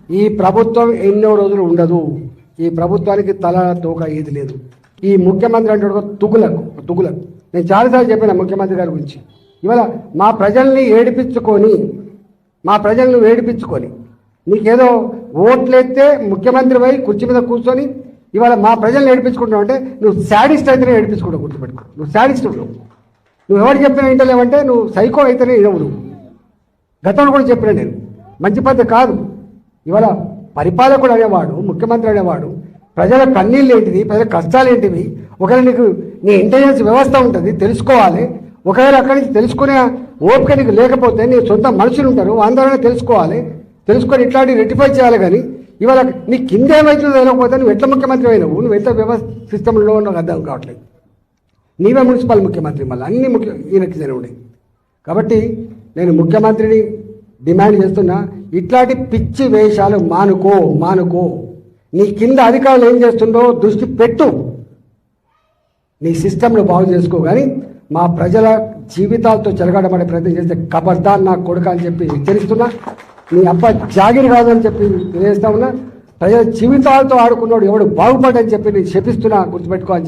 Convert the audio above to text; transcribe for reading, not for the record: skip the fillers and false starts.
ఈ ప్రభుత్వం ఎన్నో రోజులు ఉండదు. ఈ ప్రభుత్వానికి తల తోక ఏది లేదు. ఈ ముఖ్యమంత్రి అంటే తుగులకు నేను చాలాసార్లు చెప్పిన ముఖ్యమంత్రి గారి గురించి. ఇవాళ మా ప్రజల్ని ఏడిపించుకొని నీకేదో ఓట్లెత్తే ముఖ్యమంత్రి పోయి కుర్చీ మీద కూర్చొని ఇవాళ మా ప్రజల్ని ఏడిపించుకుంటావు అంటే నువ్వు శాడిస్ట్ అయితేనే ఏడిపించుకుంటావు. గుర్తుపెట్టుకో, నువ్వు శాడిస్ట్. నువ్వు ఎవరు చెప్పినా వింటలేవంటే నువ్వు సైకో అయితేనే ఇవ్వవు. నువ్వు గతంలో కూడా చెప్పినా నేను మంచి పద్ధతి కాదు. ఇవాళ పరిపాలకుడు అనేవాడు, ముఖ్యమంత్రి అనేవాడు ప్రజల కన్నీళ్ళు ఏంటిది, ప్రజల కష్టాలు ఏంటివి, ఒకవేళ నీకు నీ ఇంటెలిజెన్స్ వ్యవస్థ ఉంటుంది, తెలుసుకోవాలి. ఒకవేళ అక్కడి నుంచి తెలుసుకునే ఓపిక నీకు లేకపోతే నీ సొంత మనుషులు ఉంటారు, అందరూ తెలుసుకొని ఇట్లాంటివి రెక్టిఫై చేయాలి. కానీ ఇవాళ నీ కింద ఏమైతుందో తెలియకపోతే నువ్వు ఎట్లా ముఖ్యమంత్రి అయినావు, నువ్వు ఎంత వ్యవస్థ సిస్టంలో నాకు అర్థం కావట్లేదు. నీవే మున్సిపల్ ముఖ్యమంత్రి, మళ్ళీ అన్ని ఈయనకి జరిగి. కాబట్టి నేను ముఖ్యమంత్రిని డిమాండ్ చేస్తున్నా, ఇట్లాంటి పిచ్చి వేషాలు మానుకో. నీ కింద అధికారులు ఏం చేస్తుండో దృష్టి పెట్టు, నీ సిస్టంను బాగు చేసుకో. కానీ మా ప్రజల జీవితాలతో చెలగాడమనే ప్రయత్నం చేస్తే ఖబర్దార్ నా కొడుక అని చెప్పి హెచ్చరిస్తున్నా. నీ అప్ప జాగిరి కాదని చెప్పి తెలియజేస్తా ఉన్నా. ప్రజల జీవితాలతో ఆడుకున్నాడు ఎవడు బాగుపడని చెప్పి నేను శపిస్తున్నా, గుర్తుపెట్టుకో అని.